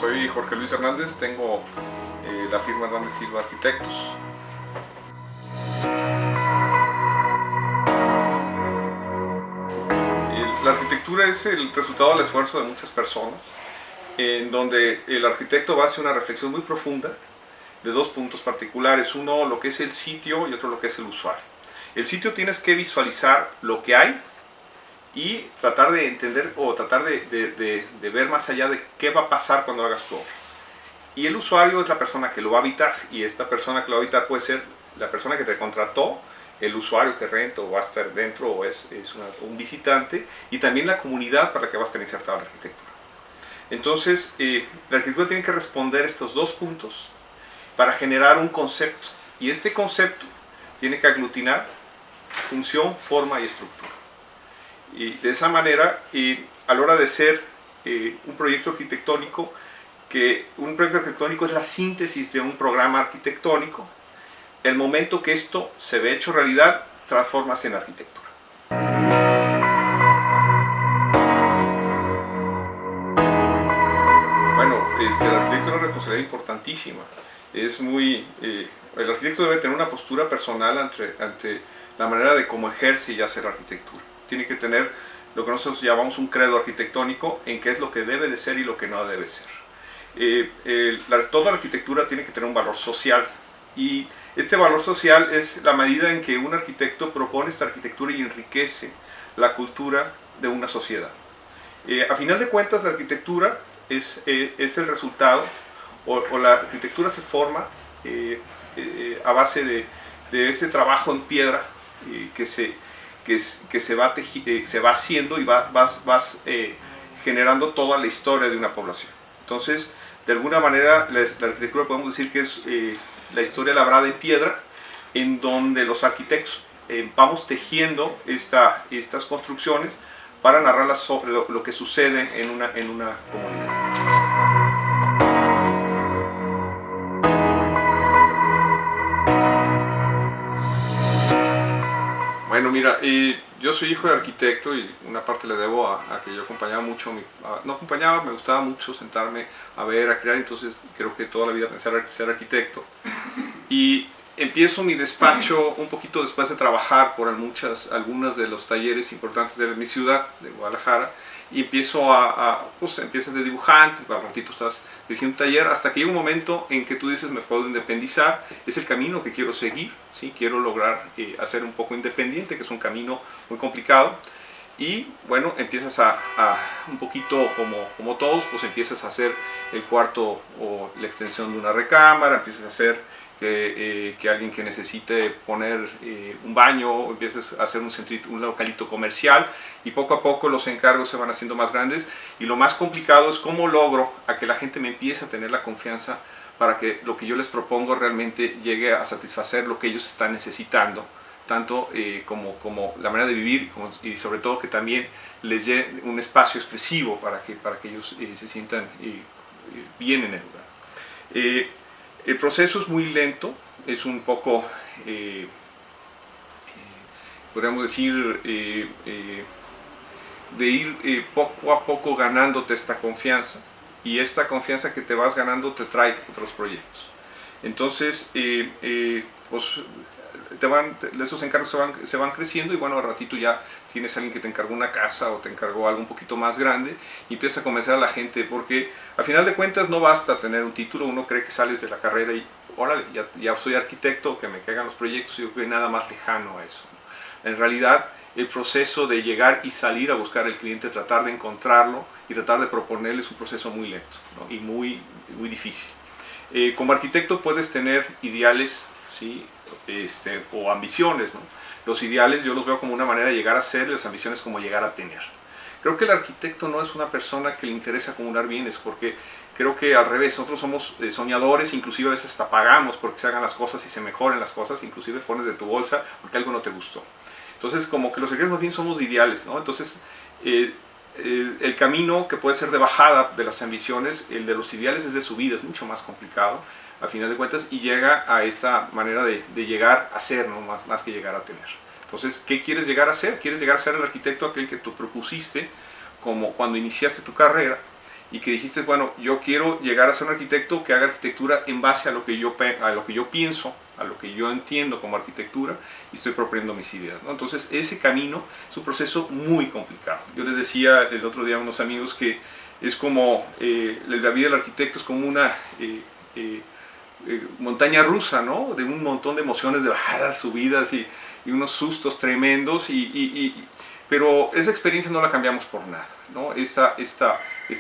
Soy Jorge Luis Hernández, tengo la firma Hernández Silva Arquitectos. La arquitectura es el resultado del esfuerzo de muchas personas, en donde el arquitecto va a hacer una reflexión muy profunda de dos puntos particulares, uno lo que es el sitio y otro lo que es el usuario. El sitio tienes que visualizar lo que hay y tratar de entender o tratar de ver más allá de qué va a pasar cuando hagas tu obra. Y el usuario es la persona que lo va a habitar, y esta persona que lo va a habitar puede ser la persona que te contrató, el usuario que renta o va a estar dentro o es un visitante, y también la comunidad para la que va a estar insertada la arquitectura. Entonces, la arquitectura tiene que responder estos dos puntos para generar un concepto, y este concepto tiene que aglutinar función, forma y estructura. Y de esa manera, a la hora de ser un proyecto arquitectónico, que un proyecto arquitectónico es la síntesis de un programa arquitectónico, el momento que esto se ve hecho realidad, transformas en arquitectura. Bueno, el arquitecto es una responsabilidad importantísima. El arquitecto debe tener una postura personal ante la manera de cómo ejerce y hace la arquitectura. Tiene que tener lo que nosotros llamamos un credo arquitectónico en qué es lo que debe de ser y lo que no debe ser. Toda la arquitectura tiene que tener un valor social, y este valor social es la medida en que un arquitecto propone esta arquitectura y enriquece la cultura de una sociedad. A final de cuentas, la arquitectura es el resultado, o la arquitectura se forma a base de este trabajo en piedra que se va haciendo y vas generando toda la historia de una población. Entonces, de alguna manera, la arquitectura podemos decir que es la historia labrada en piedra, en donde los arquitectos vamos tejiendo estas construcciones para narrar sobre lo que sucede en una comunidad. Bueno, mira, yo soy hijo de arquitecto y una parte le debo a que yo acompañaba mucho, me gustaba mucho sentarme a ver, a crear, entonces creo que toda la vida pensé en ser arquitecto. Y empiezo mi despacho un poquito después de trabajar por algunos de los talleres importantes de mi ciudad, de Guadalajara, y empiezas de dibujante, al ratito estás dirigiendo un taller, hasta que llega un momento en que tú dices, me puedo independizar, es el camino que quiero seguir, ¿sí? Quiero lograr hacer un poco independiente, que es un camino muy complicado, y bueno, empiezas un poquito como todos, pues empiezas a hacer el cuarto o la extensión de una recámara, empiezas a hacer que alguien que necesite poner un baño, empieces a hacer un localito comercial, y poco a poco los encargos se van haciendo más grandes, y lo más complicado es cómo logro a que la gente me empiece a tener la confianza para que lo que yo les propongo realmente llegue a satisfacer lo que ellos están necesitando, tanto como la manera de vivir, y sobre todo que también les llegue un espacio expresivo para que ellos se sientan bien en el lugar. El proceso es muy lento, es un poco, podríamos decir, de ir poco a poco ganándote esta confianza, y esta confianza que te vas ganando te trae otros proyectos. Entonces, pues, esos encargos se van creciendo, y bueno, al ratito ya tienes a alguien que te encargó una casa o te encargó algo un poquito más grande, y empieza a convencer a la gente, porque al final de cuentas no basta tener un título. Uno cree que sales de la carrera y órale, ya soy arquitecto, que me caigan los proyectos, y yo creo que nada más lejano a eso. En realidad, el proceso de llegar y salir a buscar al cliente, tratar de encontrarlo y tratar de proponerle, es un proceso muy lento, ¿no? Y muy difícil. Como arquitecto puedes tener ideales, ¿sí? O ambiciones, ¿no? Los ideales yo los veo como una manera de llegar a ser, las ambiciones como llegar a tener. Creo que el arquitecto no es una persona que le interesa acumular bienes, porque creo que al revés, nosotros somos soñadores, inclusive a veces hasta pagamos porque se hagan las cosas y se mejoren las cosas, inclusive pones de tu bolsa porque algo no te gustó. Entonces, como que los arquitectos más bien somos ideales, ¿no? Entonces, el camino que puede ser de bajada de las ambiciones, el de los ideales es de subida, es mucho más complicado a final de cuentas, y llega a esta manera de llegar a ser, ¿no? más que llegar a tener. Entonces, ¿qué quieres llegar a ser? Quieres llegar a ser el arquitecto aquel que tú propusiste como cuando iniciaste tu carrera, y que dijiste, bueno, yo quiero llegar a ser un arquitecto que haga arquitectura en base a lo que yo pienso, a lo que yo entiendo como arquitectura, y estoy proponiendo mis ideas, ¿no? Entonces ese camino es un proceso muy complicado. Yo les decía el otro día a unos amigos que es como la vida del arquitecto es como una montaña rusa, ¿no? De un montón de emociones, de bajadas, subidas y unos sustos tremendos, pero esa experiencia no la cambiamos por nada, ¿no? Esta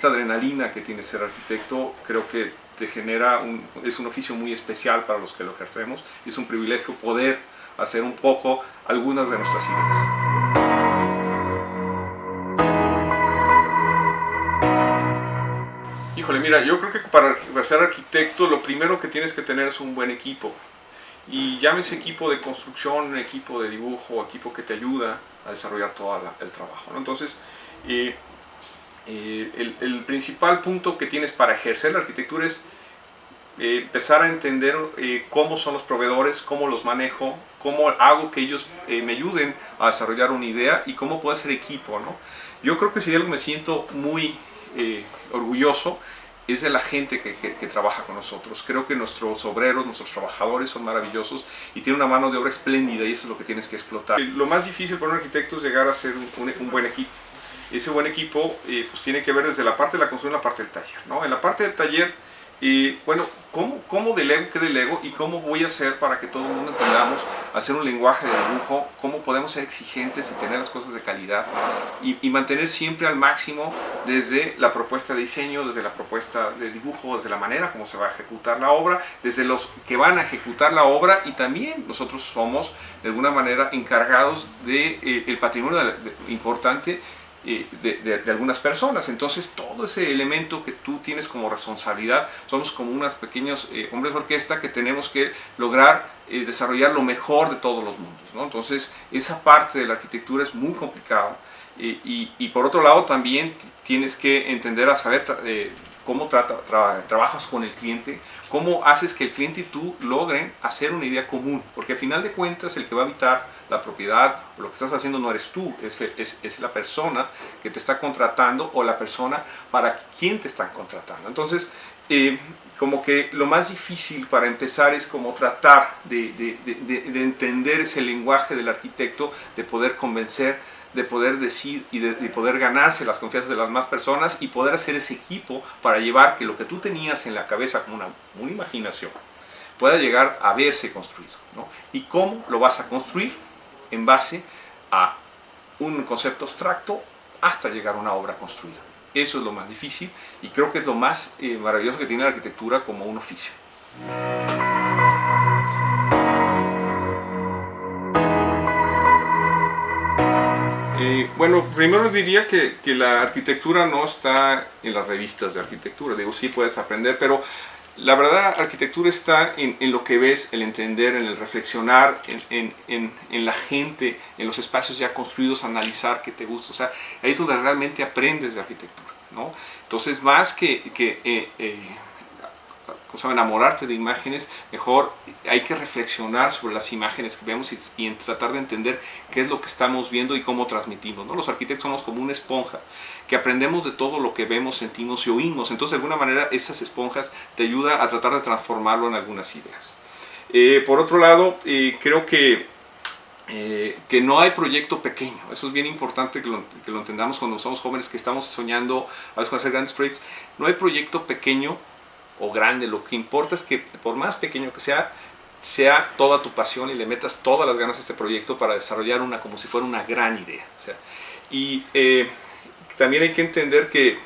adrenalina que tiene ser arquitecto creo que te genera es un oficio muy especial para los que lo ejercemos, y es un privilegio poder hacer un poco algunas de nuestras ideas. Híjole, mira, yo creo que para ser arquitecto lo primero que tienes que tener es un buen equipo. Y llámese equipo de construcción, equipo de dibujo, equipo que te ayuda a desarrollar todo el trabajo, ¿no? Entonces, el principal punto que tienes para ejercer la arquitectura es empezar a entender cómo son los proveedores, cómo los manejo, cómo hago que ellos me ayuden a desarrollar una idea y cómo puedo hacer equipo, ¿no? Yo creo que si de algo me siento muy orgulloso es de la gente que trabaja con nosotros. Creo que nuestros obreros, nuestros trabajadores son maravillosos y tienen una mano de obra espléndida, y eso es lo que tienes que explotar. Lo más difícil para un arquitecto es llegar a ser un buen equipo. Ese buen equipo pues tiene que ver desde la parte de la construcción a la parte del taller, ¿no? En la parte del taller, bueno, ¿cómo delego, qué delego y cómo voy a hacer para que todo el mundo entendamos hacer un lenguaje de dibujo? ¿Cómo podemos ser exigentes y tener las cosas de calidad y mantener siempre al máximo desde la propuesta de diseño, desde la propuesta de dibujo, desde la manera como se va a ejecutar la obra, desde los que van a ejecutar la obra, y también nosotros somos de alguna manera encargados del patrimonio importante de algunas personas. Entonces todo ese elemento que tú tienes como responsabilidad, somos como unos pequeños hombres de orquesta que tenemos que lograr desarrollar lo mejor de todos los mundos, ¿no? Entonces esa parte de la arquitectura es muy complicada, y por otro lado también tienes que entender a saber cómo trabajas con el cliente, cómo haces que el cliente y tú logren hacer una idea común, porque al final de cuentas el que va a habitar la propiedad o lo que estás haciendo no eres tú, es la persona que te está contratando o la persona para quien te están contratando. Entonces, como que lo más difícil para empezar es como tratar de entender ese lenguaje del arquitecto, de poder convencer, de poder decir y de poder ganarse las confianzas de las más personas y poder hacer ese equipo para llevar que lo que tú tenías en la cabeza como una imaginación pueda llegar a verse construido, ¿no? ¿Y cómo lo vas a construir? En base a un concepto abstracto hasta llegar a una obra construida. Eso es lo más difícil y creo que es lo más maravilloso que tiene la arquitectura como un oficio. Bueno, primero les diría que la arquitectura no está en las revistas de arquitectura. Digo, sí puedes aprender, pero la verdadera arquitectura está en lo que ves, el entender, en el reflexionar, en la gente, en los espacios ya construidos, analizar qué te gusta. O sea, ahí es donde realmente aprendes de arquitectura, ¿no? Entonces, más que enamorarte de imágenes, mejor hay que reflexionar sobre las imágenes que vemos y tratar de entender qué es lo que estamos viendo y cómo transmitimos, ¿no? Los arquitectos somos como una esponja que aprendemos de todo lo que vemos, sentimos y oímos. Entonces, de alguna manera, esas esponjas te ayudan a tratar de transformarlo en algunas ideas. Por otro lado, creo que no hay proyecto pequeño. Eso es bien importante que lo entendamos cuando somos jóvenes, que estamos soñando a veces con hacer grandes proyectos. No hay proyecto pequeño o grande. Lo que importa es que, por más pequeño que sea toda tu pasión y le metas todas las ganas a este proyecto para desarrollar como si fuera una gran idea. O sea, y también hay que entender que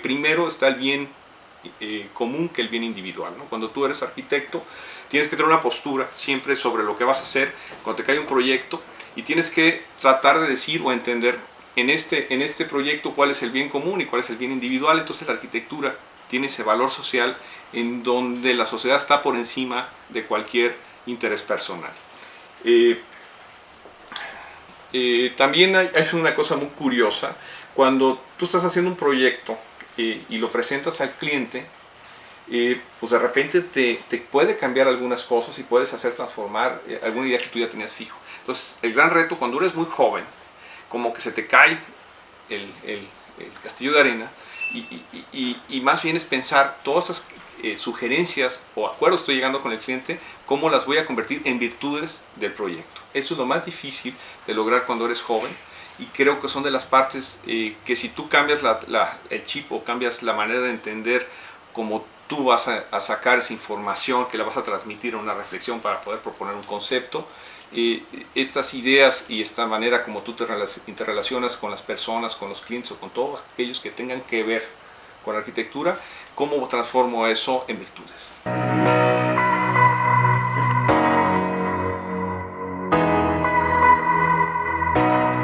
primero está el bien común que el bien individual, ¿no? Cuando tú eres arquitecto, tienes que tener una postura siempre sobre lo que vas a hacer cuando te cae un proyecto, y tienes que tratar de decir o entender en este proyecto cuál es el bien común y cuál es el bien individual. Entonces la arquitectura tiene ese valor social en donde la sociedad está por encima de cualquier interés personal. También hay una cosa muy curiosa. Cuando tú estás haciendo un proyecto y lo presentas al cliente, pues de repente te puede cambiar algunas cosas y puedes hacer transformar alguna idea que tú ya tenías fijo. Entonces, el gran reto cuando eres muy joven, como que se te cae el castillo de arena y más bien es pensar todas esas sugerencias o acuerdos que estoy llegando con el cliente, cómo las voy a convertir en virtudes del proyecto. Eso es lo más difícil de lograr cuando eres joven, y creo que son de las partes que si tú cambias el chip o cambias la manera de entender cómo tú vas a sacar esa información, que la vas a transmitir a una reflexión para poder proponer un concepto, estas ideas y esta manera como tú te interrelacionas con las personas, con los clientes o con todos aquellos que tengan que ver con la arquitectura, cómo transformo eso en virtudes.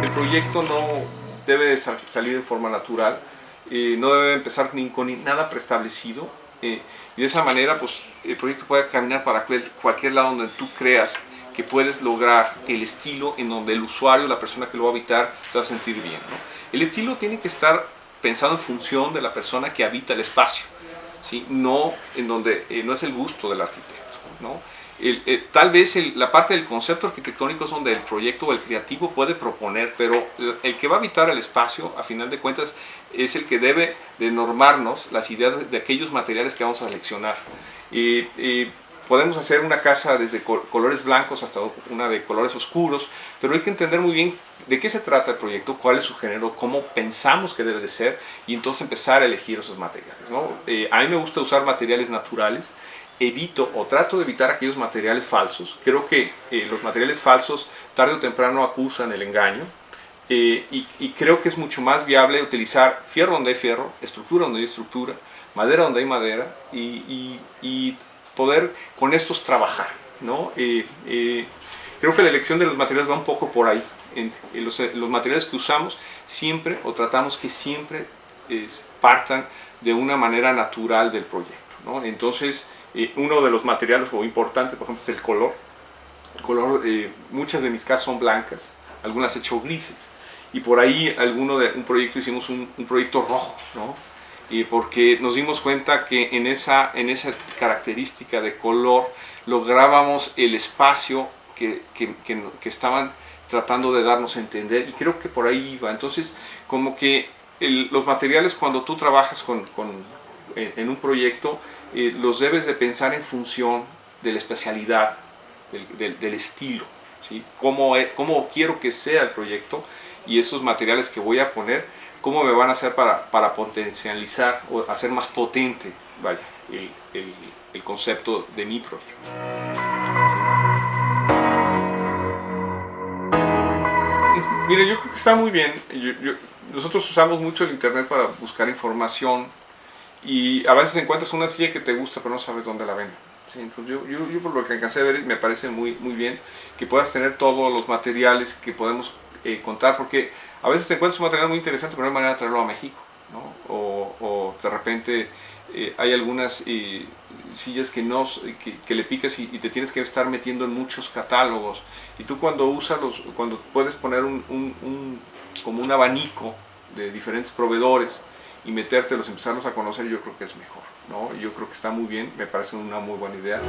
El proyecto no debe de salir de forma natural, no debe empezar ni con nada preestablecido, y de esa manera pues, el proyecto puede caminar para cualquier lado donde tú creas que puedes lograr el estilo en donde el usuario, la persona que lo va a habitar, se va a sentir bien, ¿no? El estilo tiene que estar pensado en función de la persona que habita el espacio, ¿sí? No en donde no es el gusto del arquitecto, ¿no? Tal vez la parte del concepto arquitectónico es donde el proyecto o el creativo puede proponer, pero el que va a habitar el espacio, a final de cuentas, es el que debe de normarnos las ideas de aquellos materiales que vamos a seleccionar. Podemos hacer una casa desde colores blancos hasta una de colores oscuros, pero hay que entender muy bien de qué se trata el proyecto, cuál es su género, cómo pensamos que debe de ser, y entonces empezar a elegir esos materiales, ¿no? A mí me gusta usar materiales naturales, evito o trato de evitar aquellos materiales falsos. Creo que los materiales falsos tarde o temprano acusan el engaño, y creo que es mucho más viable utilizar fierro donde hay fierro, estructura donde hay estructura, madera donde hay madera, y poder con estos trabajar, ¿no? Creo que la elección de los materiales va un poco por ahí. Los materiales que usamos siempre, o tratamos que siempre partan de una manera natural del proyecto, ¿no? Entonces, uno de los materiales importantes, por ejemplo, es el color. El color, muchas de mis casas son blancas, algunas he hecho grises, y por ahí un proyecto hicimos un proyecto rojo, ¿no? Porque nos dimos cuenta que en esa característica de color lográbamos el espacio que estaban tratando de darnos a entender, y creo que por ahí iba. Entonces, como que los materiales, cuando tú trabajas en un proyecto, los debes de pensar en función de la especialidad, del estilo, ¿sí? Cómo quiero que sea el proyecto, y esos materiales que voy a poner, cómo me van a hacer para potencializar o hacer más potente, vaya, el concepto de mi proyecto. Mira, yo creo que está muy bien. Nosotros usamos mucho el internet para buscar información, y a veces encuentras una silla que te gusta pero no sabes dónde la venden. Sí, entonces yo por lo que alcancé a ver, me parece muy bien que puedas tener todos los materiales que podemos contar, porque a veces te encuentras un material muy interesante pero no hay manera de traerlo a México, ¿no? O de repente hay algunas sillas que le picas y te tienes que estar metiendo en muchos catálogos, y tú cuando puedes poner como un abanico de diferentes proveedores y metértelos, empezarlos a conocer, yo creo que es mejor, ¿no? Yo creo que está muy bien, me parece una muy buena idea.